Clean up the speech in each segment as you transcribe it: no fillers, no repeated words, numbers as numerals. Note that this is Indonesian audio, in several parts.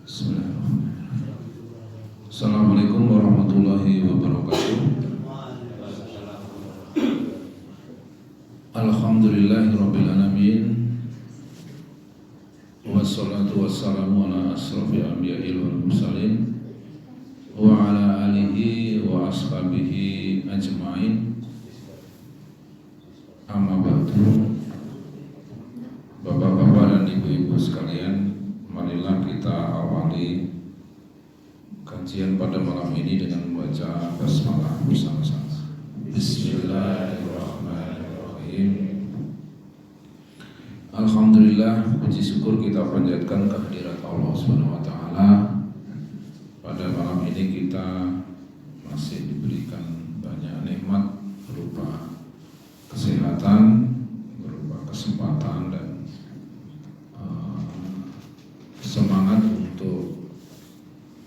Bismillahirrahmanirrahim. Assalamualaikum warahmatullahi wabarakatuh. Alhamdulillahirabbil alamin. Wassalatu wassalamu ala asrofil anbiya'i wal mursalin wa ala alihi wa ashabihi ajma'in. Amma ba'du. Bapak-bapak dan ibu-ibu sekalian, marilah kita awali kajian pada malam ini dengan membaca basmalah bersama-sama. Bismillahirrahmanirrahim. Alhamdulillah, puji syukur kita panjatkan kehadirat Allah Subhanahu wa taala. Pada malam ini kita masih diberikan banyak nikmat berupa kesehatan, berupa kesempatan dan semangat untuk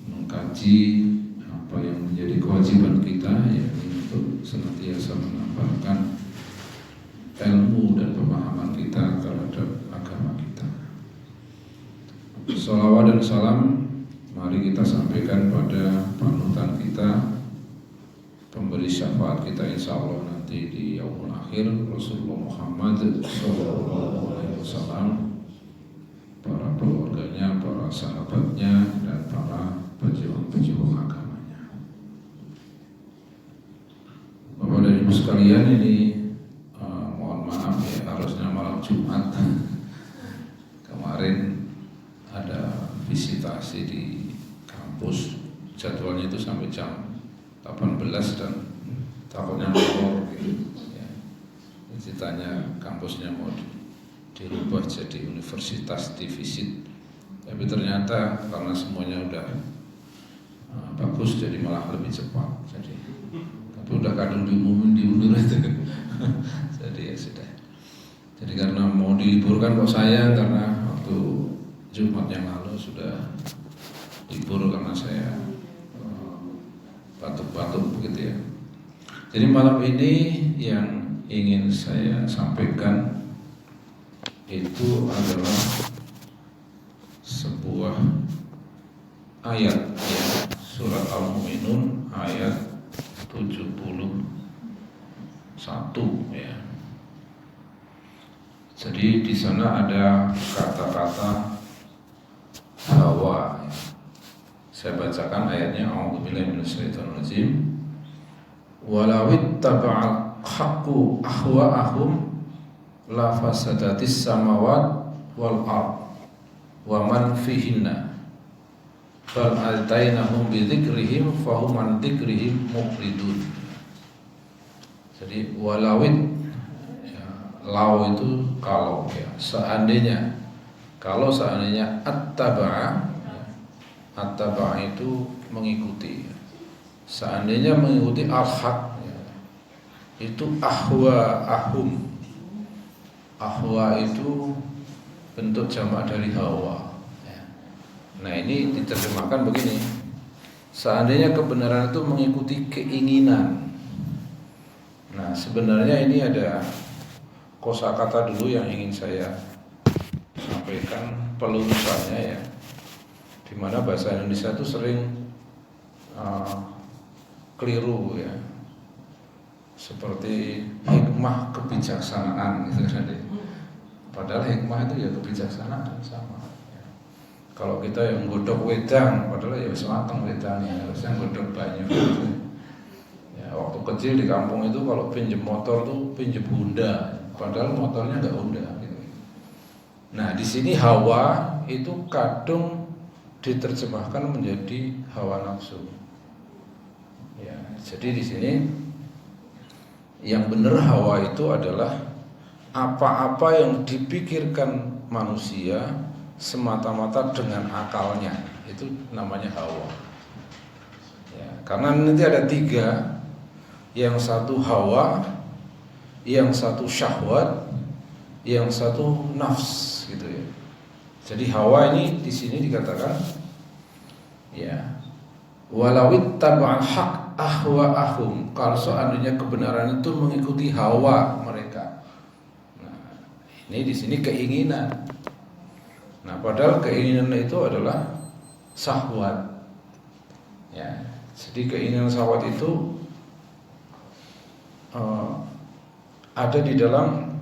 mengkaji apa yang menjadi kewajiban kita, yaitu untuk senantiasa menambahkan ilmu dan pemahaman kita terhadap agama kita. Sholawat dan salam mari kita sampaikan pada panutan kita, pemberi syafaat kita insya Allah nanti di yaumul akhir, Rasulullah Muhammad SAW, para keluarganya, para sahabatnya, dan para pejuang-pejuang agamanya. Bapak dan Ibu sekalian, ini mohon maaf ya, harusnya malam Jumat. Kemarin ada visitasi di kampus, jadwalnya itu sampai jam 18 dan takutnya molor gitu ya. Ceritanya kampusnya mau dirubah jadi universitas divisit, tapi ternyata karena semuanya udah bagus jadi malah lebih cepat. Jadi tapi udah kadang diumumin diundur itu. Jadi ya sudah. Jadi karena mau diliburkan kok saya, karena waktu Jumat yang lalu sudah libur karena saya batuk-batuk begitu ya. Jadi malam ini yang ingin saya sampaikan itu adalah sebuah ayat ya, surat Al-Mu'minun ayat 71 ya. Jadi di sana ada kata-kata hawa. Saya bacakan ayatnya. A'udzubillahi minasyaitonirrajim. Walawit taba'al haqqu ahwa'ahum la fasadatis samawat wal ard wa man fihinna bal altainahum bi dzikrihim fahum an dzikrihim muqridun. Jadi walawit ya, law itu kalau ya, seandainya at-taba'a ya, at-taba'a itu mengikuti, seandainya mengikuti al-haq ya, itu ahwa'ahum. Ahwa itu bentuk jamak dari hawa ya. Nah ini diterjemahkan begini, seandainya kebenaran itu mengikuti keinginan. Nah sebenarnya ini ada kosakata dulu yang ingin saya sampaikan pelurusannya ya, dimana bahasa Indonesia itu sering keliru ya, seperti hikmah kebijaksanaan gitu kan. Padahal hikmah itu ya kebijaksanaan sama ya. Kalau kita yang godok wedang, padahal ya semateng wedangnya, harusnya godok banyu gitu. Ya, waktu kecil di kampung itu kalau pinjem motor tuh pinjem Honda, padahal motornya nggak Honda gitu. Nah di sini hawa itu kadung diterjemahkan menjadi hawa nafsu ya. Jadi di sini yang benar hawa itu adalah apa-apa yang dipikirkan manusia semata-mata dengan akalnya, itu namanya hawa ya. Karena nanti ada tiga, yang satu hawa, yang satu syahwat, yang satu nafs gitu ya. Jadi hawa ini di sini dikatakan ya, walawit taba'al haq ahwa'ahum, kalau seandainya kebenaran itu mengikuti hawa mereka. Ini di sini keinginan. Nah, padahal keinginan itu adalah syahwat. Ya, jadi keinginan syahwat itu ada di dalam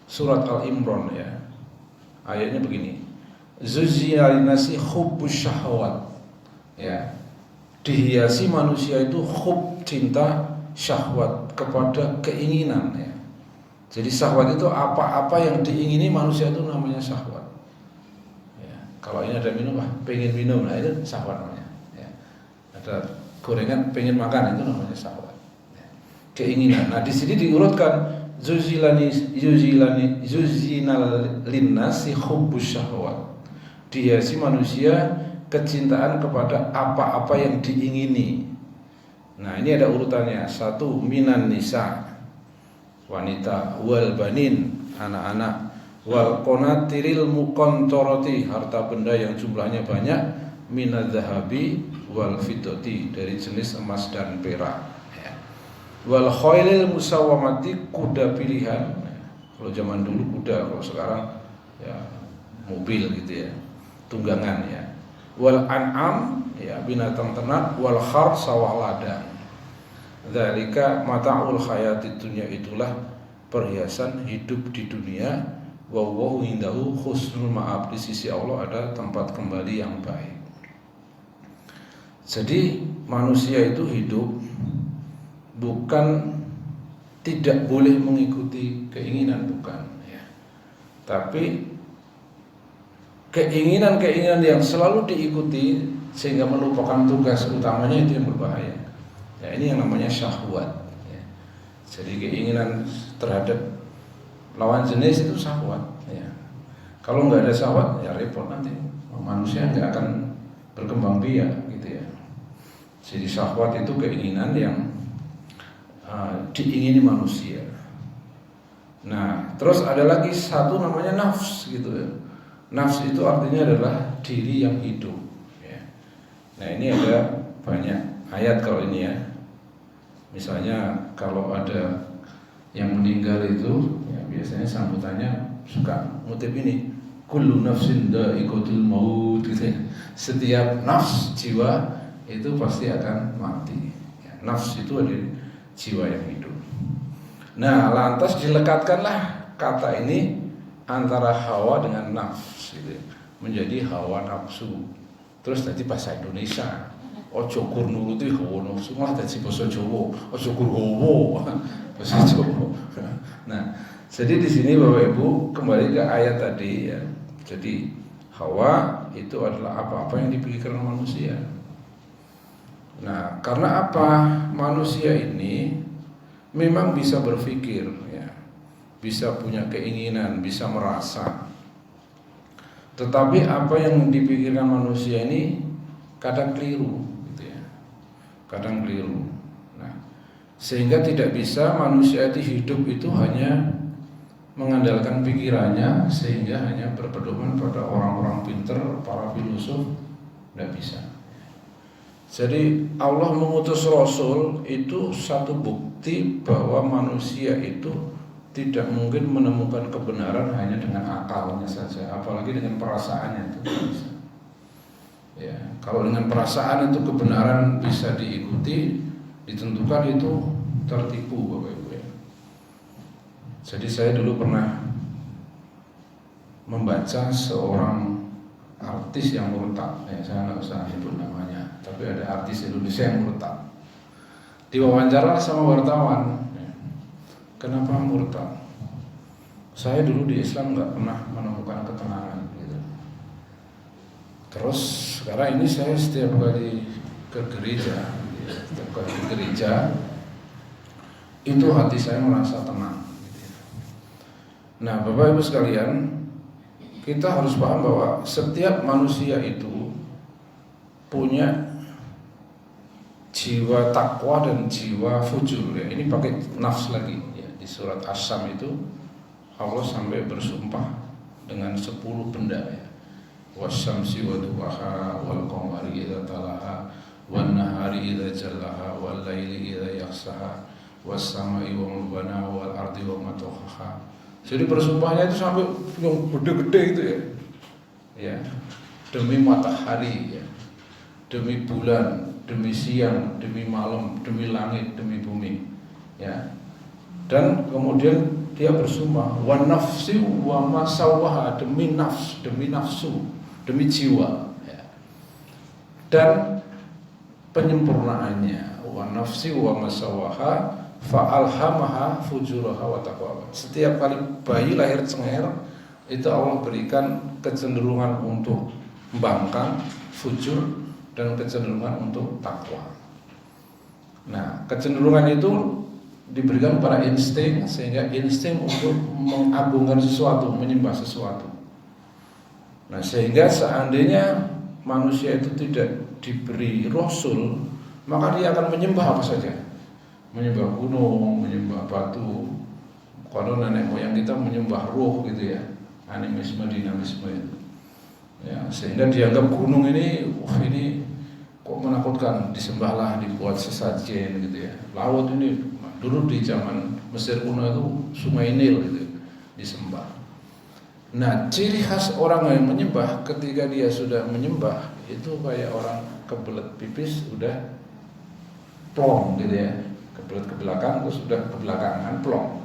surat Al-Imran ya. Ayatnya begini. Zuzzina linnasi hubbus syahwat. Ya. Dihiasi manusia itu hub, cinta, syahwat, kepada keinginan ya. Jadi syahwat itu apa-apa yang diingini manusia itu namanya syahwat. Ya. Kalau ini ada minum, pengen minum, nah itu syahwat namanya. Ya. Ada gorengan, pengen makan, itu namanya syahwat. Ya. Keinginan. Nah di sini diurutkan Zuzina linnasi hubbus syahwat. Dihiasi manusia kecintaan kepada apa-apa yang diingini. Nah ini ada urutannya. 1 minan nisa, wanita, wal banin, anak-anak, wal qanatiril muqantarati, harta benda yang jumlahnya banyak, minadz zahabi wal fiddati, dari jenis emas dan perak. Wal khailil musawwamati, kuda pilihan. Kalau zaman dulu kuda, kalau sekarang ya mobil gitu ya, tunggangan ya. Wal an'am, ya binatang ternak. Wal khar, sawah ladang. Dzalika mata'ul hayatid dunya, itulah perhiasan hidup di dunia. Wa huwa indahu husnul ma'ab, di sisi Allah ada tempat kembali yang baik. Jadi manusia itu hidup bukan tidak boleh mengikuti keinginan, bukan ya. Tapi keinginan-keinginan yang selalu diikuti sehingga melupakan tugas utamanya, itu yang berbahaya. Ya, ini yang namanya syahwat ya. Jadi keinginan terhadap lawan jenis itu syahwat ya. Kalau nggak ada syahwat ya repot, nanti manusia nggak akan berkembang biak gitu ya. Jadi syahwat itu keinginan yang diingini manusia. Nah, terus ada lagi satu namanya nafs gitu ya. Nafs itu artinya adalah diri yang hidup ya. Nah ini ada banyak ayat kalau ini ya. Misalnya kalau ada yang meninggal itu ya, biasanya sambutannya suka ngutip ini, kullu nafsin dha'iqatul maut gitu ya. Setiap nafs, jiwa itu pasti akan mati ya. Nafs itu ada jiwa yang hidup. Nah lantas dilekatkanlah kata ini antara hawa dengan nafs gitu, menjadi hawa nafsu. Terus tadi bahasa Indonesia, ojo kur nuruti hawa nafsu, malah tadi bahasa Jawa, ojo kur hawa, bahasa Jawa. Nah jadi di sini Bapak Ibu kembali ke ayat tadi ya. Jadi hawa itu adalah apa-apa yang dipikirkan manusia. Nah, karena apa? Manusia ini memang bisa berpikir ya, bisa punya keinginan, bisa merasa. Tetapi apa yang dipikirkan manusia ini kadang keliru gitu ya. Kadang keliru. Nah, sehingga tidak bisa manusia itu hidup itu hanya mengandalkan pikirannya, sehingga hanya berpedoman pada orang-orang pintar, para filosof, tidak bisa. Jadi Allah mengutus Rasul itu satu bukti bahwa manusia itu tidak mungkin menemukan kebenaran hanya dengan akalnya saja, apalagi dengan perasaannya itu tidak bisa. Ya, kalau dengan perasaan itu kebenaran bisa diikuti, ditentukan, itu tertipu Bapak Ibu ya. Jadi saya dulu pernah membaca seorang artis yang murtad, ya, saya nggak usah sebut namanya, tapi ada artis Indonesia yang murtad. Diwawancara sama wartawan, ya. Kenapa murtad? Saya dulu di Islam nggak pernah menemukan ketenangan, gitu. Terus sekarang ini saya setiap kali ke gereja, itu hati saya merasa tenang. Gitu. Nah, Bapak Ibu sekalian, kita harus paham bahwa setiap manusia itu punya jiwa takwa dan jiwa fujur ya. Ini pakai nafs lagi ya. Di surat As-Sam itu Allah sampai bersumpah dengan 10 benda ya. Wasyamsi wa duhaha wal qamari idza talaha wan nahari idza jallaha wal laili idza yaghshaha was samai wa ma banaha wal ardi wa ma tahaha. Jadi bersumpahnya itu sampai yang gede-gede itu ya. Ya. Demi matahari ya. demi bulan, demi siang, demi malam, demi langit, demi bumi, ya. Dan kemudian dia bersumpah wa nafsi wa ma sawaha, demi nafsu, demi jiwa, ya. Dan penyempurnaannya wa nafsi wa ma sawaha fa alhamaha fujuraha wa taqwaha. Setiap kali bayi lahir cenger itu Allah berikan kecenderungan untuk membangkang, fujur, dan kecenderungan untuk takwa. Nah, kecenderungan itu diberikan pada insting, sehingga insting untuk mengagungkan sesuatu, menyembah sesuatu. Nah, sehingga seandainya manusia itu tidak diberi rasul, maka dia akan menyembah apa saja. Menyembah gunung, menyembah batu. Kalau nenek moyang kita menyembah roh gitu ya, animisme, dinamisme itu. Ya, sehingga dianggap gunung ini, ini kok menakutkan, disembahlah, dibuat sesajen gitu ya. Laut ini dulu di zaman Mesir kuno itu Sungai Nil gitu, disembah. Nah, ciri khas orang yang menyembah ketika dia sudah menyembah itu kayak orang kebelet pipis udah plong gitu ya, kebelet ke belakang terus udah ke belakangan plong.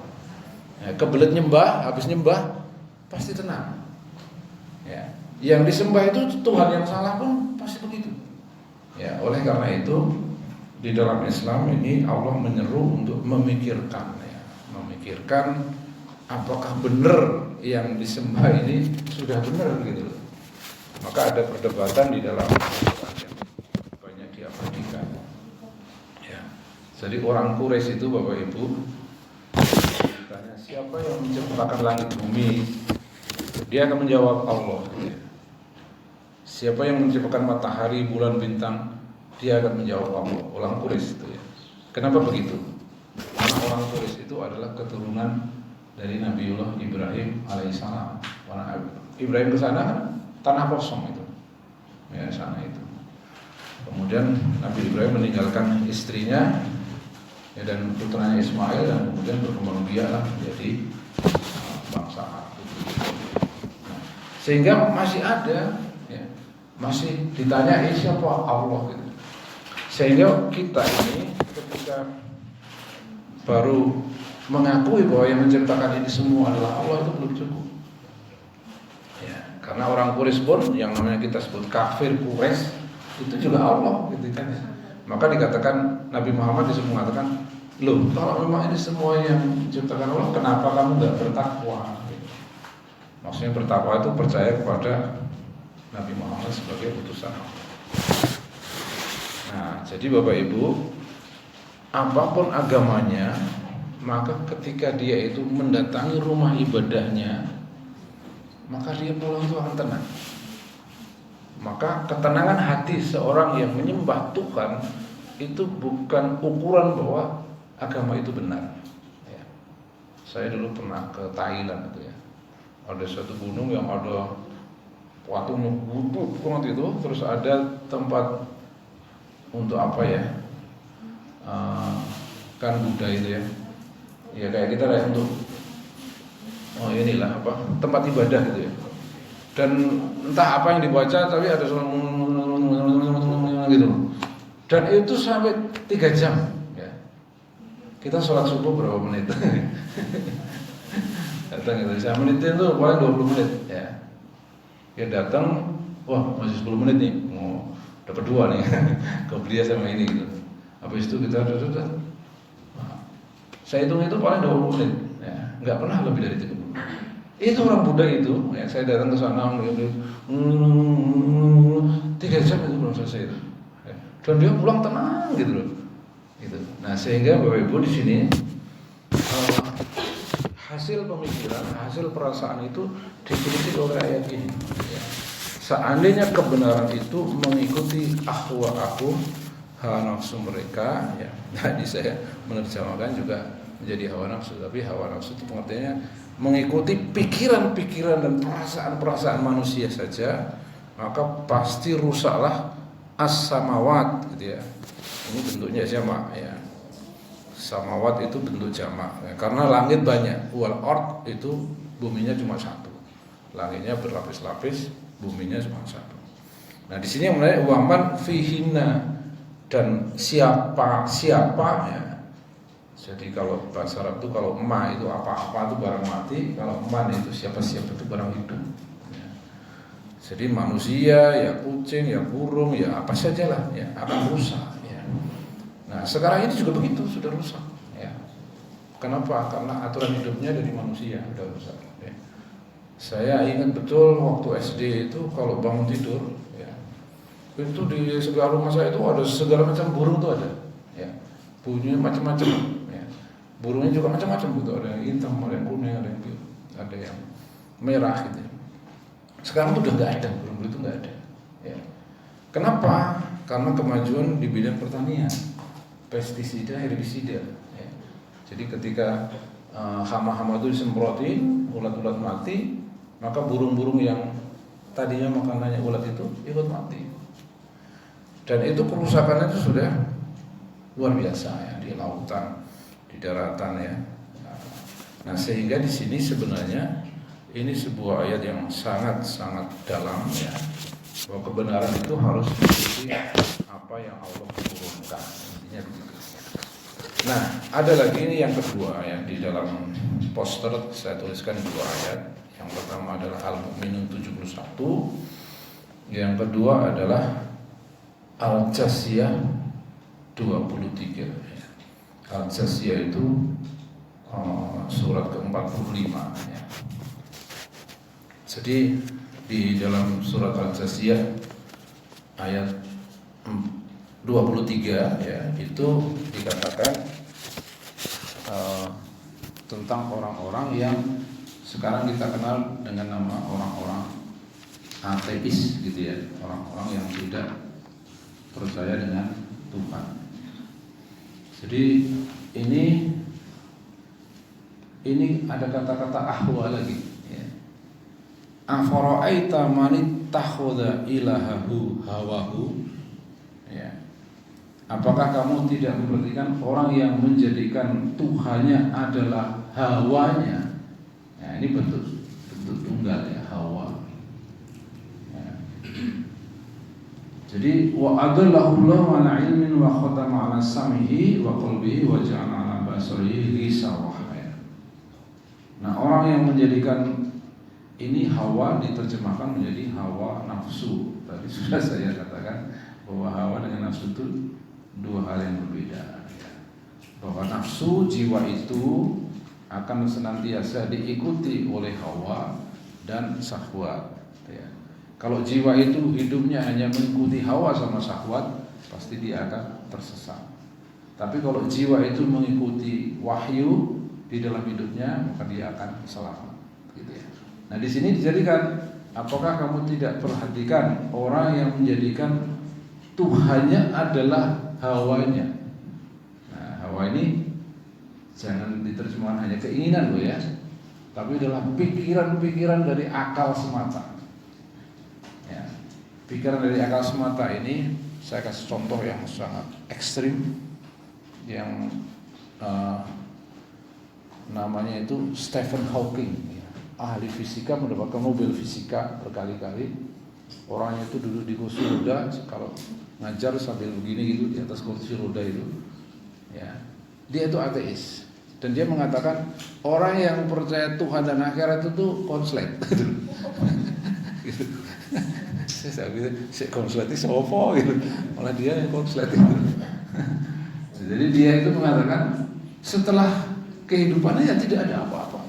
Ya, kebelet nyembah, habis nyembah pasti tenang. Ya. Yang disembah itu Tuhan yang salah pun pasti begitu. Ya, oleh karena itu di dalam Islam ini Allah menyeru untuk memikirkan, ya, memikirkan apakah benar yang disembah ini sudah benar gitu. Maka ada perdebatan di dalam Al-Quran yang banyak diabadikan. Ya. Jadi orang Quraisy itu Bapak Ibu ditanya siapa yang menciptakan langit bumi, dia akan menjawab Allah. Ya. Siapa yang menciptakan matahari, bulan, bintang, dia akan menjawab Allah. Orang Quraisy itu ya. Kenapa begitu? Karena orang Quraisy itu adalah keturunan dari Nabiullah Ibrahim alaihissalam. Karena Ibrahim ke sana kan tanah kosong itu, ya sana itu. Kemudian Nabi Ibrahim meninggalkan istrinya, ya, dan putranya Ismail, dan kemudian berkembang biaklah menjadi bangsa Arab. Nah, sehingga masih ada. Masih ditanya siapa Allah gitu. Sehingga kita ini ketika baru mengakui bahwa yang menciptakan ini semua adalah Allah itu belum cukup. Ya, karena orang Quraisy pun yang namanya kita sebut kafir Quraisy itu juga Allah gitu kan. Maka dikatakan Nabi Muhammad disuruh mengatakan, "Loh, kalau memang ini semua yang menciptakan Allah, kenapa kamu enggak bertakwa?" Gitu. Maksudnya bertakwa itu percaya kepada Nabi Muhammad sebagai utusan Allah. Nah, jadi Bapak Ibu, apapun agamanya, maka ketika dia itu mendatangi rumah ibadahnya, maka dia pulang itu akan tenang. Maka ketenangan hati seorang yang menyembah Tuhan itu bukan ukuran bahwa agama itu benar. Ya. Saya dulu pernah ke Thailand itu ya. Ada satu gunung yang ada watunya butut banget itu, terus ada tempat untuk apa ya, kan Buddha itu ya, ya kayak kita lah untuk inilah apa tempat ibadah gitu ya. Dan entah apa yang dibaca tapi ada gitu. Dan itu sampai 3 jam ya. Kita sholat subuh berapa menit? Datang itu, saya menit itu paling 20 menit ya. Dia datang, wah masih 10 menit nih, mau dapat 2 nih, kebelia sama ini gitu. Habis itu kita saya hitung itu paling 20 menit, ya, nggak pernah lebih dari 30 menit. Itu orang Buddha itu, ya, saya datang ke sana, 3 jam itu belum selesai itu, ya. Dan dia pulang tenang gitu loh. Gitu. Nah sehingga Bapak Ibu di sini hasil pemikiran, hasil perasaan itu dikritik oleh ayat ini. Ya. Seandainya kebenaran itu mengikuti hawa nafsu mereka, ya. Tadi saya menerjemahkan juga menjadi hawa nafsu, tapi hawa nafsu itu pengertiannya mengikuti pikiran-pikiran dan perasaan-perasaan manusia saja, maka pasti rusaklah as-samawat, gitu ya. Ini bentuknya jamak, ya. Samawat itu bentuk jamak, ya, karena langit banyak. Wal ard itu buminya cuma satu. Langitnya berlapis-lapis, buminya cuma satu. Nah di sini yang menarik waman fihinna, dan siapa ya. Jadi kalau bahasa Arab itu kalau ma itu apa-apa itu barang mati, kalau man itu siapa-siapa itu barang hidup. Ya. Jadi manusia, ya kucing, ya burung, ya apa sajalah ya akan rusak. Ya. Nah sekarang ini juga begitu, sudah rusak. Ya. Kenapa? Karena aturan hidupnya dari manusia sudah rusak. Ya. Saya ingat betul waktu SD itu kalau bangun tidur, ya, itu di sebelah rumah saya itu ada segala macam burung tuh ada. Ya. Bunyinya macam-macam. Burungnya juga macam-macam gitu, ada yang hitam, ada yang kuning, ada yang biru, ada yang merah gitu. Sekarang tuh udah nggak ada, burung itu nggak ada. Ya. Kenapa? Karena kemajuan di bidang pertanian, pestisida, herbisida. Ya. Jadi ketika hama-hama itu disemprotin, ulat-ulat mati, maka burung-burung yang tadinya makanannya ulat itu ikut mati. Dan itu kerusakannya itu sudah luar biasa ya di lautan, di daratan ya. Nah sehingga di sini sebenarnya ini sebuah ayat yang sangat-sangat dalam ya, bahwa kebenaran itu harus mengikuti apa yang Allah turunkan. Intinya begitu. Nah ada lagi ini yang kedua ya, di dalam poster saya tuliskan dua ayat. Yang pertama adalah Al-Mu'minun 71, yang kedua adalah Al-Jasiyah 23. Al-Jasiyah itu surat ke-45 ya. Jadi di dalam surat Al-Jasiyah ayat 23 ya, itu dikatakan tentang orang-orang yang sekarang kita kenal dengan nama orang-orang ateis gitu ya, orang-orang yang tidak percaya dengan Tuhan. Jadi ini ada kata-kata ahwa lagi ya. Afara'aita man ittakhadha ilahahu hawahu ya. Apakah kamu tidak memperhatikan orang yang menjadikan Tuhannya adalah hawanya? Ya, ini bentuk tunggal ya, hawa. Ya. Jadi wa adallahu Allahu ala ilmin wa khatama ala sam'ihi wa qalbihi wa ja'ala ala basarihi ghisawah. Nah, orang yang menjadikan ini hawa diterjemahkan menjadi hawa nafsu. Tadi sudah saya katakan bahwa hawa dengan nafsu itu dua hal yang berbeda. Bahwa nafsu jiwa itu akan senantiasa diikuti oleh hawa dan syahwat. Kalau jiwa itu hidupnya hanya mengikuti hawa sama syahwat, pasti dia akan tersesat. Tapi kalau jiwa itu mengikuti wahyu di dalam hidupnya, maka dia akan selamat. Gitu ya. Nah di sini dijadikan, apakah kamu tidak perhatikan orang yang menjadikan Tuhannya adalah hawanya? Nah hawa ini jangan diterjemahkan hanya keinginan loh ya, tapi adalah pikiran-pikiran dari akal semata. Pikiran dari akal semata ini saya kasih contoh yang sangat ekstrim yang namanya itu Stephen Hawking, ahli fisika, mendapatkan Nobel fisika berkali-kali. Orangnya itu duduk di kursi roda, kalau ngajar sambil begini gitu di atas kursi roda itu. Ya, dia itu ateis dan dia mengatakan orang yang percaya Tuhan dan akhirat itu konslet. Gitu. Saya bilang, si konslet itu sopo gitu. Malah dia yang konslet itu. Jadi dia itu mengatakan setelah kehidupannya ya tidak ada apa-apa.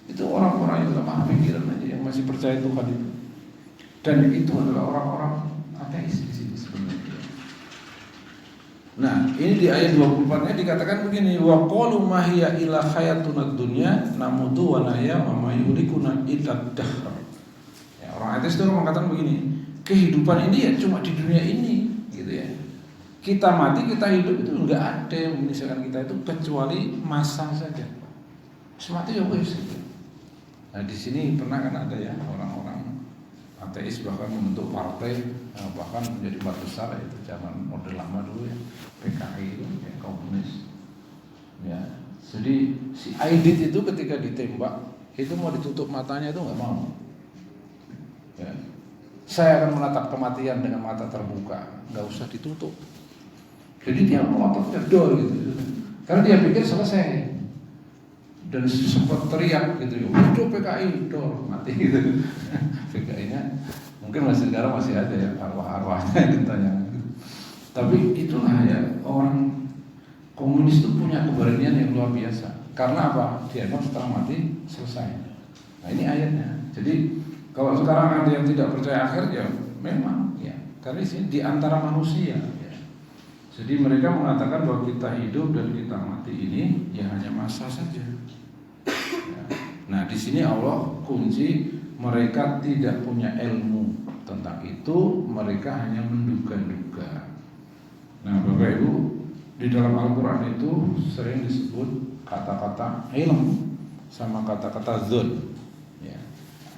Itu orang-orang yang lemah pikiran aja yang masih percaya Tuhan itu. Dan itu adalah orang-orang ateis di sini sebenarnya. Nah, ini di ayat 24-nya dikatakan begini, wa qalu ma hiya illa hayatuna dunya namutu wa nahya wa ma yuhlikuna illa dahr. Ya, orang ateis itu mengatakan begini, kehidupan ini ya cuma di dunia ini, gitu ya. Kita mati, kita hidup itu enggak ada yang memisahkan kita itu kecuali masa saja. Semati ya wes. Nah di sini pernah kan ada ya orang-orang ateis bahkan membentuk partai, bahkan menjadi partai besar itu zaman model lama dulu ya, PKI itu ya, komunis. Ya, jadi si Aidit itu ketika ditembak itu mau ditutup matanya itu nggak mau. Ya. saya akan menatap kematian dengan mata terbuka, nggak usah ditutup. Jadi dia melotot jedor gitu, karena dia pikir selesai. Dan sempat teriak gitu, udah PKI, dor, mati gitu. PKI-nya mungkin masih sekarang masih ada ya arwah-arwahnya yang ditanya. Tapi itulah ya, orang komunis itu punya keberanian yang luar biasa. Karena apa? Dia setelah mati selesai. Nah ini ayatnya. Jadi kalau sekarang ada yang tidak percaya akhir, ya memang ya, karena di antara manusia. Ya. Jadi mereka mengatakan bahwa kita hidup dan kita mati ini ya hanya masa saja. Nah, di sini Allah kunci, mereka tidak punya ilmu tentang itu, mereka hanya menduga-duga. Nah, Bapak Ibu, di dalam Al-Quran itu sering disebut kata-kata ilm sama kata-kata dzon. Ya.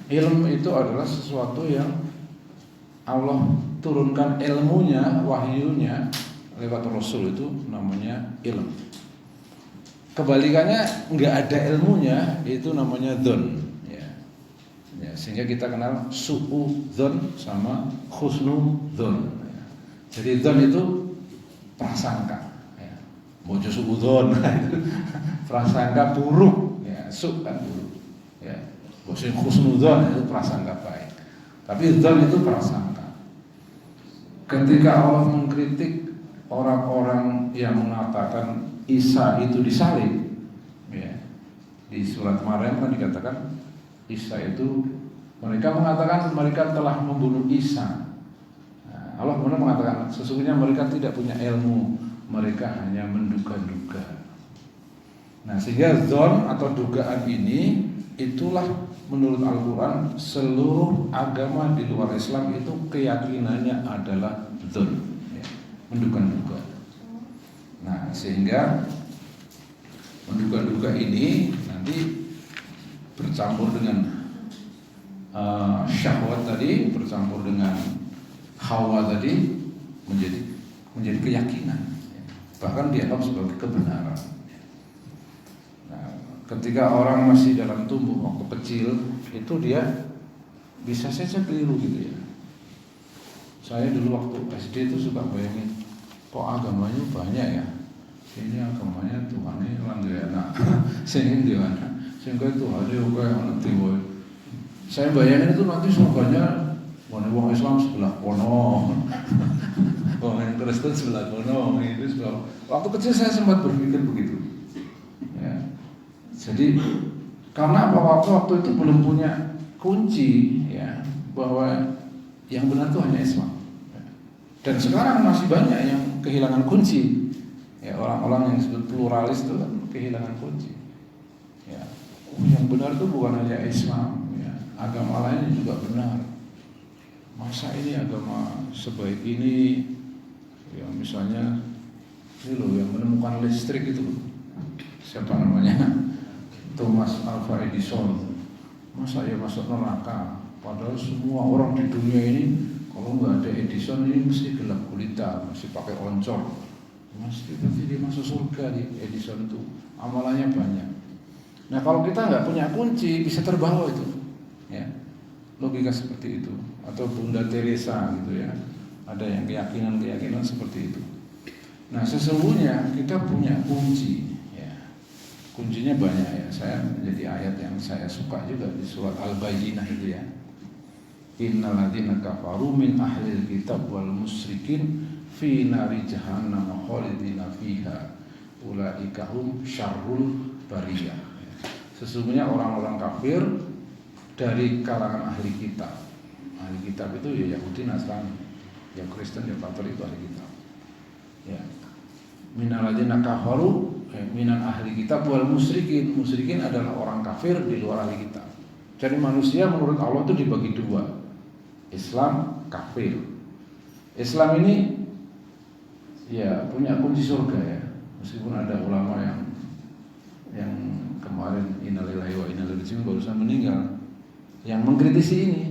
Ilm itu adalah sesuatu yang Allah turunkan ilmunya, wahyunya lewat Rasul, itu namanya ilm. Kebalikannya nggak ada ilmunya, itu namanya dzon. Ya, sehingga kita kenal su'udzon sama husnudzon. Ya. Jadi dzon itu prasangka. Ya. Bojo su'udzon, prasangka buruk. Ya, su' kan buruk. Ya, bojo husnudzon itu prasangka baik. Tapi dzon itu prasangka. Ketika Allah mengkritik orang-orang yang mengatakan Isa itu disalib, ya. Di surat Maryam kan dikatakan Isa itu, mereka mengatakan mereka telah membunuh Isa. Nah, Allah benar mengatakan sesungguhnya mereka tidak punya ilmu, mereka hanya menduga-duga. Nah, sehingga dzon atau dugaan ini itulah menurut Al-Quran seluruh agama di luar Islam itu keyakinannya adalah dzon, ya, menduga-duga. Nah, sehingga menduga-duga ini nanti bercampur dengan syahwat tadi, bercampur dengan hawa tadi, menjadi keyakinan. Bahkan dianggap sebagai kebenaran. Nah, ketika orang masih dalam tumbuh waktu kecil, itu dia bisa saja keliru gitu ya. Saya dulu waktu SD itu suka bayangin, kok agamanya banyak ya? Ini agamanya Tuhannya langgana, sehingga Tuhannya juga anak tiwa. Saya bayangin itu nanti surganya, wong Islam sebelah kono, wong Kristen sebelah kono, itu sebelah. Waktu kecil saya sempat berpikir begitu. Ya. Jadi karena waktu itu belum punya kunci, ya, bahwa yang benar itu hanya Islam. Dan sekarang masih banyak yang kehilangan kunci. Ya, orang-orang yang disebut pluralis itu kan kehilangan kunci. Ya, yang benar itu bukan hanya Islam, ya, agama lain juga benar. Masa ini agama sebaik ini, ya misalnya ini loh yang menemukan listrik itu, siapa namanya? Thomas Alva Edison. Masa ya masuk neraka? Padahal semua orang di dunia ini kalau nggak ada Edison ini mesti gelap gulita, mesti pakai oncor. Mesti dia masuk surga di Edison itu, amalannya banyak. Nah kalau kita nggak punya kunci bisa terbawa itu, ya, logika seperti itu. Atau Bunda Teresa gitu ya, ada yang keyakinan seperti itu. Nah sesungguhnya kita punya kunci, ya, kuncinya banyak ya. Saya menjadi ayat yang saya suka juga di surat Al-Bayyinah itu ya. Innal ladzina kafaru min ahlil kitab wal musyrikin fi nari jahannam khalidina fiha ulaika hum syarrul bariyah. Sesungguhnya orang-orang kafir dari kalangan ahli kitab. Ahli kitab itu ya Yahudi, Nasrani, yang Kristen, yang Katolik itu ahli kitab. Ya. Minal ladzina kafaru minan ahli kitab wal musyrikin. Musyrikin adalah orang kafir di luar ahli kitab. Jadi manusia menurut Allah itu dibagi dua, Islam, kafir. Islam ini ya punya kunci surga ya, meskipun ada ulama yang kemarin innalillahi wa inna ilaihi raji'un barusan meninggal yang mengkritisi ini,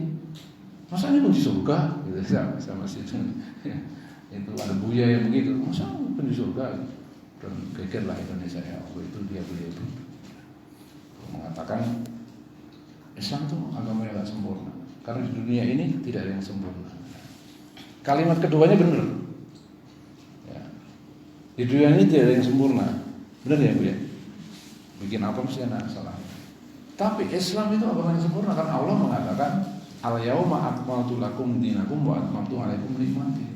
masa ini kunci surga gitu, sama situ ya, itu ada buya yang begitu, masa kunci surga, dan gegerlah Indonesia ya, itu dia beliau itu mengatakan Islam itu agama yang tidak sempurna. Karena di dunia ini tidak ada yang sempurna. Kalimat keduanya benar. Ya. Di dunia ini tidak ada yang sempurna. Benar ya Bu ya? Bikin apa mesti ada salah. Tapi Islam itu apa yang sempurna? Karena Allah mengatakan al-yauma akmaltu lakum dinakum wa atmamtu alaikum nikmati.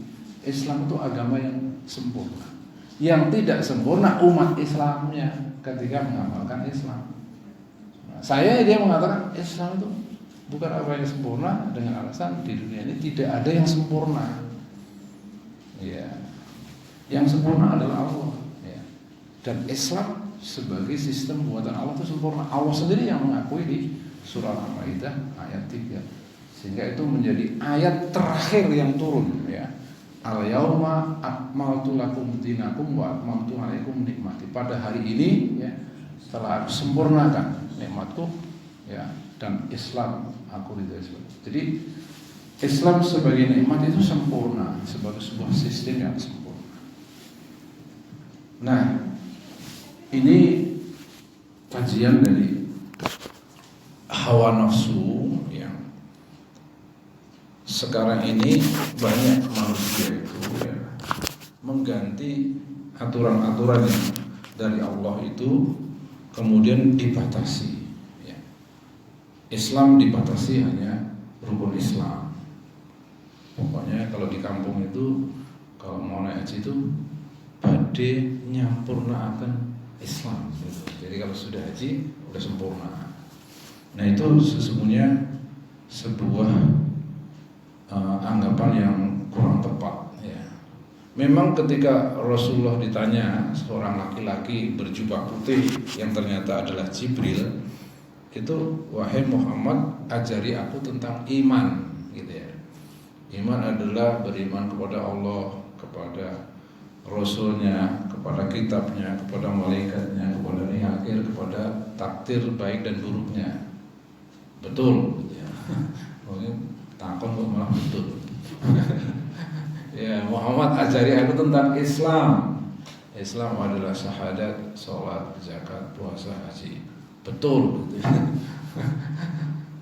Islam itu agama yang sempurna. Yang tidak sempurna umat Islamnya ketika mengamalkan Islam. Dia mengatakan Islam itu bukan apa yang sempurna dengan alasan di dunia ini tidak ada yang sempurna. Ya. Yang sempurna adalah Allah. Ya. Dan Islam sebagai sistem buatan Allah itu sempurna. Allah sendiri yang mengakui di surah Al-Maidah ayat 3. Sehingga itu menjadi ayat terakhir yang turun. Ya. Al-yauma akmaltu lakum dinakum wa atmamtu alaikum nikmati. Pada hari ini ya, telah aku sempurnakan nikmatku ya, dan Islam aku ridhoi. Jadi Islam sebagai nikmat itu sempurna, sebagai sebuah sistem yang sempurna. Nah, ini kajian dari hawa nafsu yang sekarang ini banyak manusia itu ya, mengganti aturan-aturan yang dari Allah itu kemudian dibatasi ya. Islam dibatasi hanya rukun Islam. Pokoknya kalau di kampung itu kalau mau naik haji itu badhe nyampurnaaken Islam gitu. Jadi kalau sudah haji udah sempurna. Nah itu sesungguhnya sebuah anggapan yang kurang tepat ya. Memang ketika Rasulullah ditanya seorang laki-laki berjubah putih yang ternyata adalah Jibril, itu wahai Muhammad ajari aku tentang iman gitu ya. Iman adalah beriman kepada Allah, kepada Rasulnya, kepada kitabnya, kepada malaikatnya, kepada hari akhir, kepada takdir baik dan buruknya. Betul gitu ya. Mungkin takon kok malah betul. Ya, Muhammad ajari aku tentang Islam. Islam adalah syahadat, sholat, zakat, puasa, haji. Betul gitu.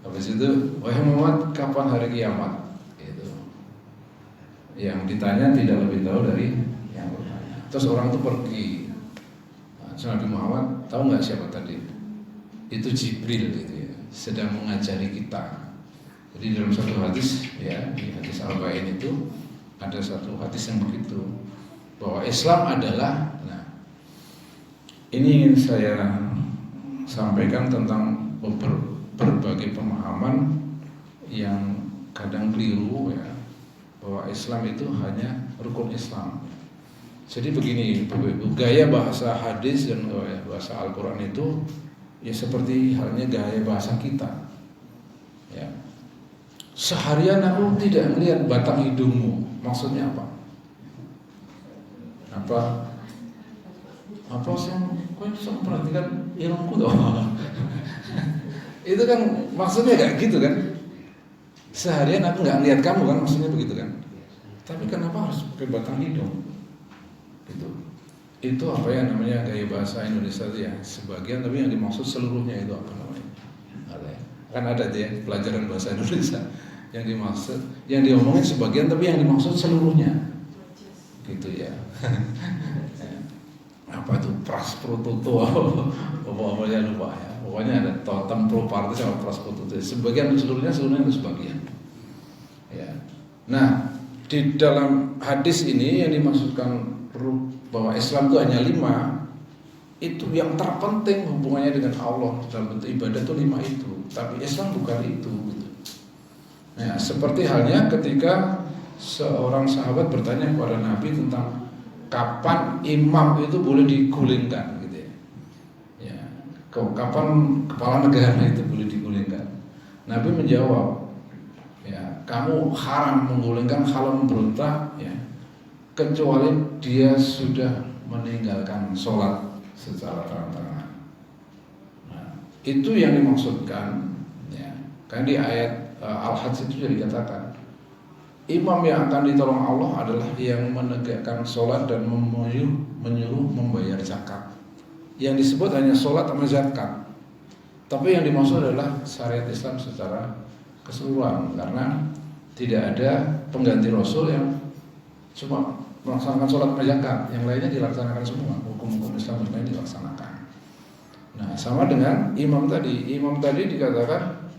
Habis itu, wahai Muhammad, kapan hari kiamat? Itu. Yang ditanya tidak lebih tahu dari yang bertanya. Terus orang itu pergi. Nah, Nabi Muhammad tahu nggak siapa tadi? Itu Jibril gitu ya, sedang mengajari kita. Jadi dalam satu hadis ya, di hadis Al-Ba'in itu ada satu hadis yang begitu, bahwa Islam adalah, nah ini ingin saya sampaikan tentang berbagai pemahaman yang kadang keliru ya, bahwa Islam itu hanya rukun Islam. Jadi begini, gaya bahasa hadis dan bahasa Al-Quran itu ya seperti halnya gaya bahasa kita ya. Seharian aku tidak melihat batang hidungmu. Maksudnya apa? Apa sih? Kau bisa memperhatikan ilmuku toh? Itu kan maksudnya kayak gitu kan? Seharian aku nggak melihat kamu kan, maksudnya begitu kan? Tapi kenapa harus pakai batang hidung? Gitu. Itu apa ya namanya gaya bahasa Indonesia ya? Sebagian, tapi yang dimaksud seluruhnya itu apa namanya? Kan ada dia pelajaran bahasa Indonesia yang dimaksud, yang diomongin sebagian tapi yang dimaksud seluruhnya gitu ya. Apa itu pras prototo apa ya lupa ya, pokoknya ada totem pro partis sama pras prototo, sebagian seluruhnya itu sebagian ya. Nah di dalam hadis ini yang dimaksudkan bahwa Islam itu hanya 5, itu yang terpenting hubungannya dengan Allah dalam bentuk ibadah itu 5 itu. Tapi Islam bukan itu gitu. Nah, seperti halnya ketika seorang sahabat bertanya kepada Nabi tentang kapan imam itu boleh digulingkan gitu ya. Ya, kapan kepala negara itu boleh digulingkan. Nabi menjawab, ya, kamu haram menggulingkan kalau memberontak ya, kecuali dia sudah meninggalkan sholat secara terang-terangan. Nah, itu yang dimaksudkan ya. Kan di ayat Al-Hajj itu juga dikatakan imam yang akan ditolong Allah adalah yang menegakkan sholat dan menyuruh membayar zakat. Yang disebut hanya sholat sama zakat. Tapi yang dimaksud adalah syariat Islam secara keseluruhan, karena tidak ada pengganti Rasul yang cuma melaksanakan sholat zakat, yang lainnya dilaksanakan semua, hukum-hukum Islam lainnya dilaksanakan. Nah, sama dengan imam tadi. Imam tadi dikatakan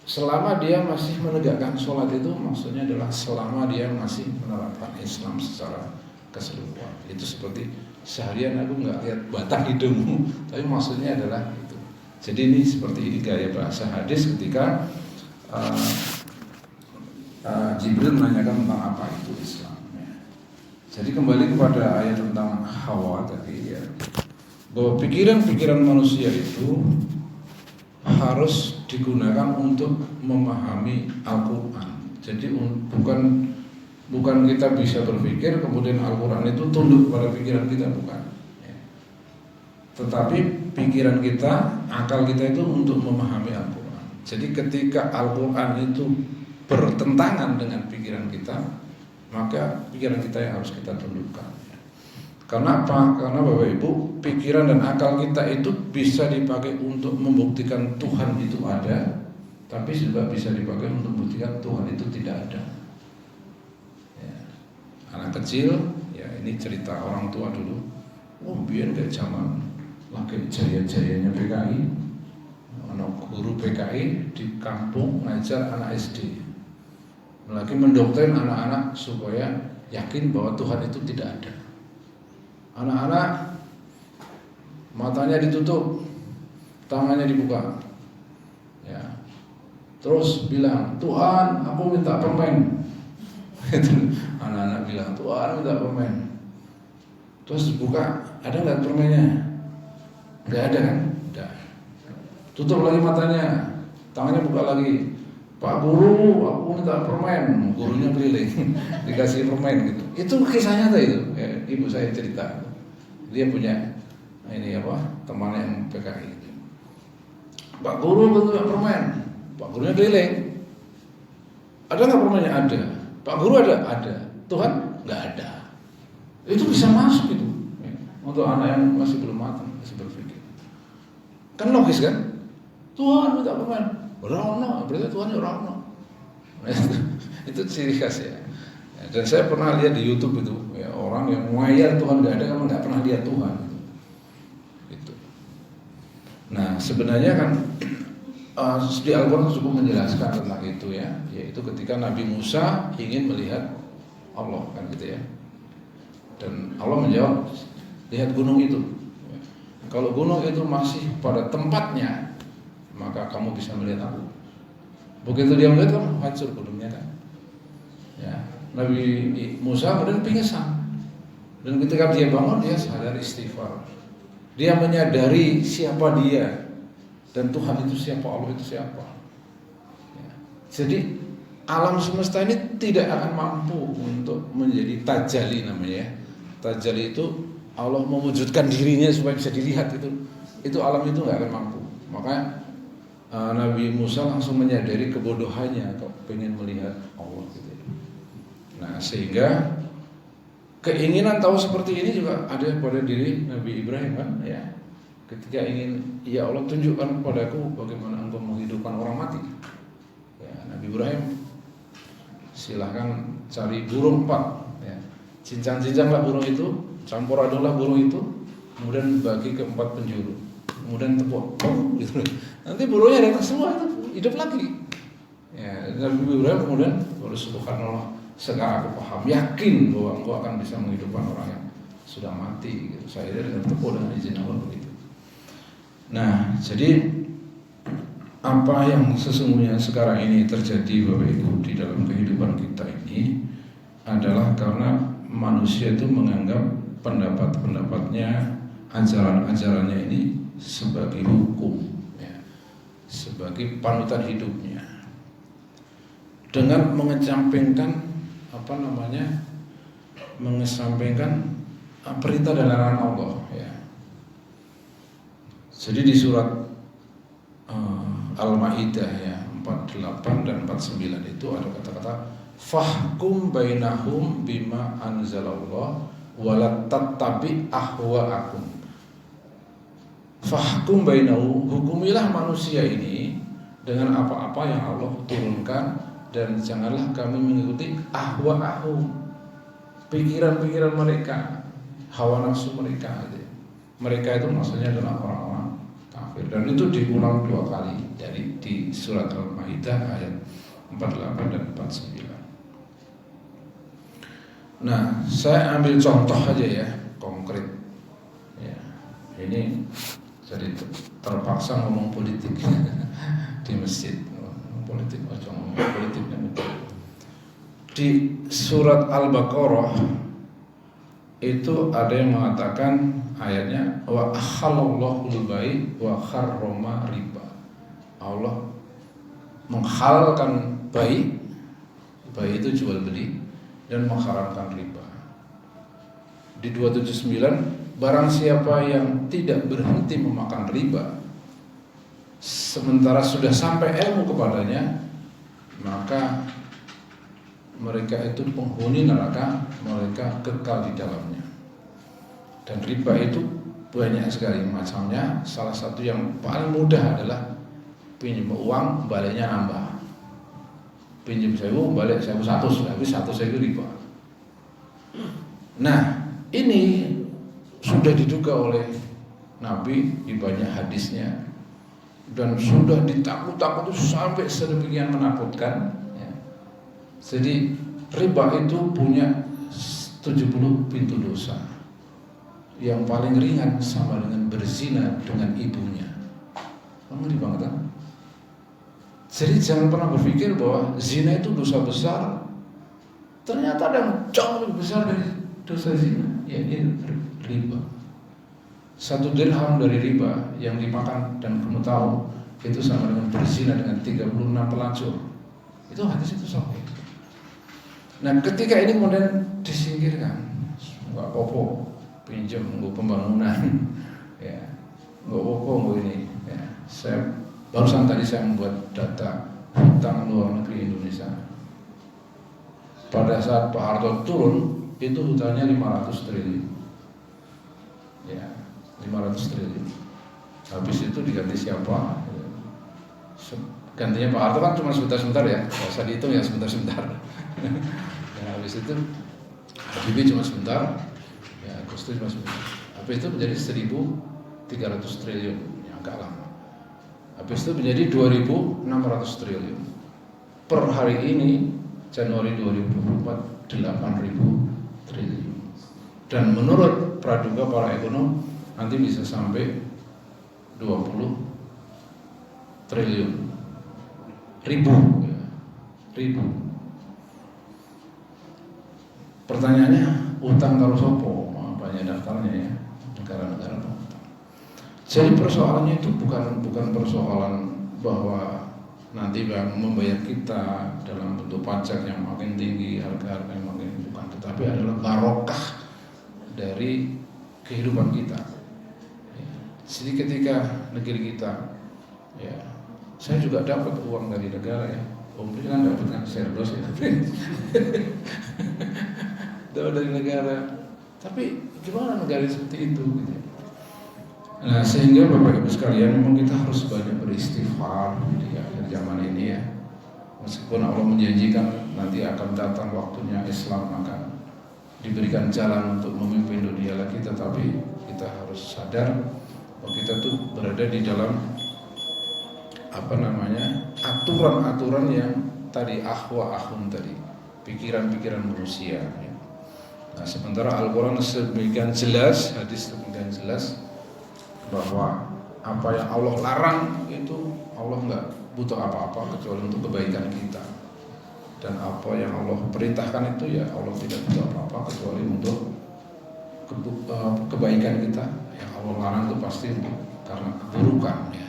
selama dia masih menegakkan sholat itu, maksudnya adalah selama dia masih menerapkan Islam secara keseluruhan. Itu seperti seharian aku nggak lihat batang hidungmu, tapi maksudnya adalah itu. Jadi ini seperti ini gaya bahasa hadis ketika Jibril menanyakan tentang apa itu Islam. Jadi kembali kepada ayat tentang Hawa tadi ya, bahwa pikiran-pikiran manusia itu harus digunakan untuk memahami Al-Quran. Jadi bukan kita bisa berpikir kemudian Al-Quran itu tunduk pada pikiran kita, bukan. Tetapi pikiran kita, akal kita itu untuk memahami Al-Quran. Jadi ketika Al-Quran itu bertentangan dengan pikiran kita, maka pikiran kita yang harus kita tundukkan. Karena apa? Karena Bapak Ibu, pikiran dan akal kita itu bisa dipakai untuk membuktikan Tuhan itu ada, tapi juga bisa dipakai untuk membuktikan Tuhan itu tidak ada. Ya. Anak kecil, ya ini cerita orang tua dulu. Oh, biar kayak zaman lagi jaya-jayanya PKI, anak guru PKI di kampung ngajar anak SD, lagi mendoktrin anak-anak supaya yakin bahwa Tuhan itu tidak ada. Anak-anak matanya ditutup, tangannya dibuka, ya. Terus bilang, Tuhan, aku minta permen. Anak-anak bilang, Tuhan minta permen. Terus buka, ada nggak permennya? Nggak ada kan? Nggak. Tutup lagi matanya, tangannya buka lagi. Pak Guru, aku minta permen. Gurunya keliling, dikasih permen gitu. Itu kisah nyata itu. Ya, ibu saya cerita. Dia punya ini teman yang PKI. Gitu. Pak Guru minta permen. Pak Gurunya keliling. Ada nggak permennya? Ada. Pak Guru ada? Ada. Tuhan nggak ada. Itu bisa masuk itu. Ya. Untuk anak yang masih belum matang, masih berpikir. Kan logis kan? Tuhan minta permen. Orang berarti Tuhan orang. Itu ciri khas ya. Dan saya pernah lihat di YouTube itu ya, orang yang ngayal Tuhan nggak ada karena nggak pernah lihat Tuhan. Itu. Nah sebenarnya kan di Al-Quran cukup menjelaskan tentang itu ya, yaitu ketika Nabi Musa ingin melihat Allah kan gitu ya. Dan Allah menjawab, lihat gunung itu. Kalau gunung itu masih pada tempatnya, maka kamu bisa melihat aku. Begitu dia melihat kan hancur gunungnya kan. Ya, Nabi Musa kemudian pingsan. Dan ketika dia bangun dia sadar istighfar. Dia menyadari siapa dia dan Tuhan itu siapa, Allah itu siapa. Ya. Jadi alam semesta ini tidak akan mampu untuk menjadi tajalli namanya ya. Tajalli itu Allah mewujudkan dirinya supaya bisa dilihat itu. Itu alam itu nggak akan mampu. Makanya Nabi Musa langsung menyadari kebodohannya atau pengen melihat Allah gitu. Nah sehingga keinginan tahu seperti ini juga ada pada diri Nabi Ibrahim kan ya. Ketika ingin, ya Allah tunjukkan kepadaku bagaimana engkau menghidupkan orang mati. Ya, Nabi Ibrahim silahkan cari burung 4 ya. Cincang-cincanglah burung itu, campur aduklah burung itu, kemudian bagi ke 4 penjuru. Kemudian tepuk, gitu. Nanti burungnya datang semua itu hidup lagi. Ya, Nabi Ibrahim kemudian subhanallah, sekarang aku paham, yakin bahwa engkau akan bisa menghidupkan orang yang sudah mati. Gitu. Saya dengan tepuk dengan izin Allah begitu. Nah, jadi apa yang sesungguhnya sekarang ini terjadi Bapak Ibu di dalam kehidupan kita ini adalah karena manusia itu menganggap pendapat-pendapatnya, ajaran-ajarannya ini sebagai hukum, ya, sebagai panutan hidupnya, dengan mengesampingkan mengesampingkan perintah dan larangan Allah. Ya. Jadi di surat Al-Maidah ya 48 dan 49 itu ada kata-kata fahkum bainahum bima anzalallah wala tattabi ahwa'akum. Fahkum bainahum, hukumilah manusia ini dengan apa-apa yang Allah turunkan, dan janganlah kami mengikuti ahwa-ahum, pikiran-pikiran mereka, hawa nafsu mereka. Mereka itu maksudnya adalah orang-orang kafir, dan itu diulang 2 kali di surat Al-Maidah ayat 48 dan 49. Nah, saya ambil contoh aja ya, konkret. Ya, ini jadi terpaksa ngomong politik di masjid. Politik macam ngomong politik dan itu. Di surat Al-Baqarah itu ada yang mengatakan ayatnya wa ahallallahu al-bai' wa harrama riba. Allah menghalalkan bai' itu jual beli, dan mengharamkan riba. Di 279, barang siapa yang tidak berhenti memakan riba sementara sudah sampai ilmu kepadanya, maka mereka itu penghuni neraka, mereka kekal di dalamnya. Dan riba itu banyak sekali macamnya. Salah satu yang paling mudah adalah pinjam uang, baliknya nambah. Pinjam 1.000, balik 1.100, habis 1.000 riba. Nah, ini sudah diduga oleh Nabi di banyak hadisnya, dan sudah ditakut-takut sampai sedemikian menakutkan. Jadi riba itu punya 70 pintu dosa. Yang paling ringan sama dengan berzina dengan ibunya. Ngeri banget kan? Jadi jangan pernah berpikir bahwa zina itu dosa besar. Ternyata ada yang jauh lebih besar dari dosa zina, yaitu riba. 1 dirham dari riba yang dimakan, dan kamu tahu itu sama dengan berzina dengan 36 pelacur. Itu hadis itu sahih. Nah, ketika ini kemudian disingkirkan, nggak apa-apa pinjam nggak pembangunan, ya nggak apa-apa nggak ini. Ya, barusan tadi saya membuat data hutang luar negeri Indonesia. Pada saat Pak Harto turun, itu hutangnya 500 triliun. Ya, 500 triliun. Habis itu diganti siapa? Gantinya Pak Harto kan cuma sebentar-sebentar ya, nggak usah dihitung ya, sebentar-sebentar. Ya, habis itu Habibie cuma sebentar, ya Agustus cuma sebentar. Habis itu menjadi 1.300 triliun, yang agak lama. Habis itu menjadi 2.600 triliun. Per hari ini Januari 2024 8.000 triliun. Dan menurut praduga para ekonom nanti bisa sampai 20 triliun. Ribu. Pertanyaannya, utang karo sopo? Banyak daftarnya ya, negara-negara utang. Jadi persoalannya itu bukan persoalan bahwa nanti bank membayar kita dalam bentuk pajak yang makin tinggi, harga-harga yang makin, bukan, tetapi adalah barokah dari kehidupan kita. Jadi ketika negeri kita, ya, saya juga dapat uang dari negara ya. Om kan dapat kan serdos ya. Dapat dari negara. Tapi gimana negara seperti itu gitu. Nah, sehingga Bapak Ibu sekalian, memang kita harus banyak beristighfar di akhir zaman ini ya. Meskipun Allah menjanjikan nanti akan datang waktunya Islam akan diberikan jalan untuk memimpin dunia lagi, tetapi kita harus sadar bahwa kita tuh berada di dalam aturan-aturan yang tadi ahwa-ahum tadi, pikiran-pikiran manusia ya. Nah, sementara Al-Quran sedemikian jelas, hadis sedemikian jelas bahwa apa yang Allah larang itu Allah nggak butuh apa-apa kecuali untuk kebaikan kita, dan apa yang Allah perintahkan itu ya Allah tidak butuh apa-apa kecuali untuk kebaikan kita. Yang Allah larang itu pasti karena keburukan ya.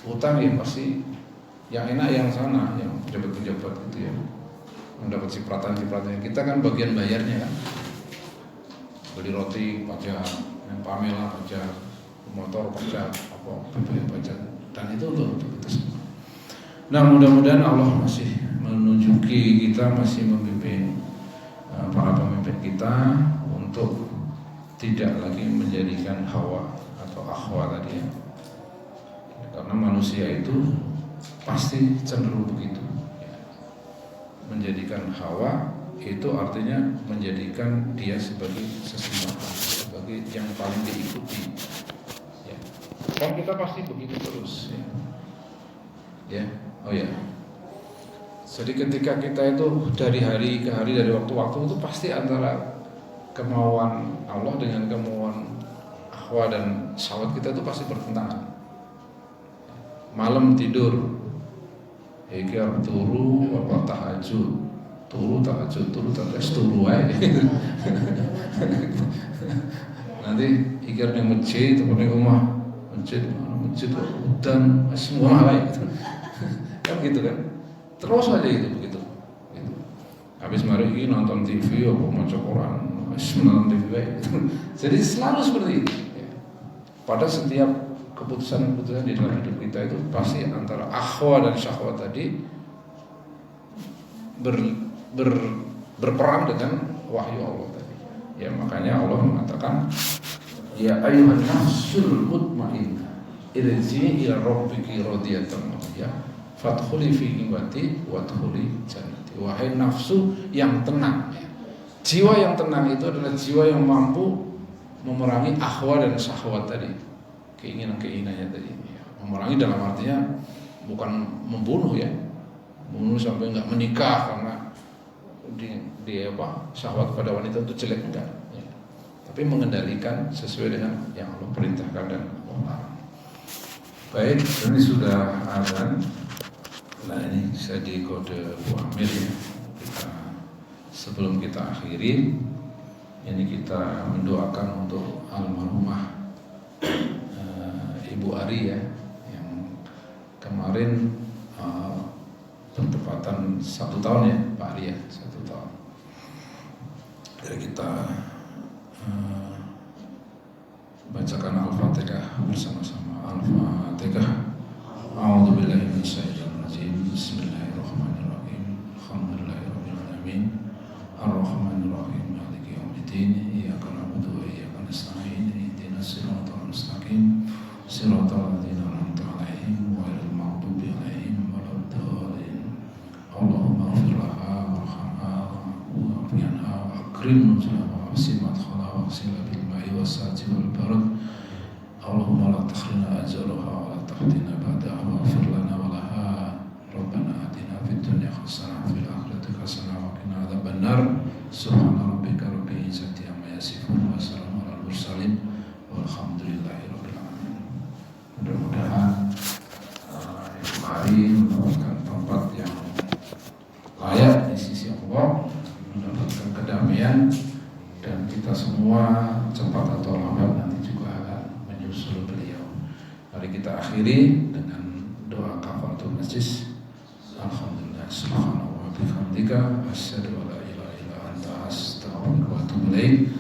Utang ya pasti yang enak yang sana, yang pejabat-pejabat itu ya, mendapat cipratan-cipratan. Kita kan bagian bayarnya kan, beli roti pajak, yang Pamela pajak, motor pajak, apa BBM pajak, dan itu untuk kita semua. Nah, mudah-mudahan Allah masih menunjuki kita, masih membimbing para pemimpin kita untuk tidak lagi menjadikan hawa atau akhwa tadi ya. Karena manusia itu pasti cenderung begitu. Menjadikan Hawa itu artinya menjadikan dia sebagai sesembahan, sebagai yang paling diikuti. Ya. Kan kita pasti begitu terus. Ya. Oh ya. Jadi ketika kita itu dari hari ke hari, dari waktu ke waktu itu pasti antara kemauan Allah dengan kemauan Hawa dan syahwat kita itu pasti bertentangan. Malam tidur, ikir turu apa tahajud, turu tahajud turu aja. Nanti ikir di masjid atau di rumah, masjid hutan semua gitu. Kan gitu kan, terus aja gitu begitu. Gitu. Habis mari ini nonton TV apa maca Quran, nonton TV gitu. Jadi selalu seperti itu. Pada setiap keputusan-keputusan di dalam hidup kita itu pasti antara akhwa dan syahwat tadi berperang dengan wahyu Allah tadi. Ya makanya Allah mengatakan, ya ayyuhan nafsul mutmainnah irji'i ila rabbiki radiyatan mardiyah fadkhuli fi ibadi wadkhuli jannati. Wahai nafsu yang tenang. Jiwa yang tenang itu adalah jiwa yang mampu memerangi akhwa dan syahwat tadi, keinginan-keinginannya tadi. Memerangi dalam artinya bukan membunuh ya, membunuh sampai nggak menikah karena di syahwat pada wanita itu jelek, enggak ya. Tapi mengendalikan sesuai dengan yang Allah perintahkan dan Allah larang. Baik, ini sudah azan. Nah ini saya di kode Bu Amir ya. Sebelum kita akhiri, ini kita mendoakan untuk almarhumah Ibu Ari ya, yang kemarin bertepatan 1 tahun ya Pak Ari ya, 1 tahun. Jadi kita bacakan Al-Fatihah bersama-sama. Al-Fatihah. A'udzubillahi minasyaitonir rajim. Bismillahirrahmanirrahim. Alhamdulillahirabbil alamin. Ar-Rahmanirrahim. Maliki yaumiddin. Iyyaka na'budu wa iyyaka nasta'in. Ihdinas siratal mustaqim. Siratal ladzina an'amta 'alaihim ghairil maghdubi 'alaihim waladdallin. Allahumma ighfir laha warhamha wa'afiha wa'akrim nuzulaha wa'asim madkhala wa'asil bil ma'i was-salji wal barad. Allahumma la takhlina ajalaha wa la tahtina ba'daha wa'ghfir lana wa laha. Rabbana atina fid dunya hasanah wa fil akhirati hasanah wa qina adzabannar. Subhana rabbika rabbil izzati amma yasifun wa salamun alal mursalin walhamdulillahi rabbil alamin. Mudah-mudahan Ibu Ari mendapatkan tempat yang layak di sisi Allah, mendapatkan kedamaian, dan kita semua cepat atau lambat nanti juga akan menyusul beliau. Mari kita akhiri dengan doa kafaratul majlis. Alhamdulillah, subhanahu wa bihamdika, asyhadu an la ilaha illa anta, astaghfiruka wa atubu ilaik.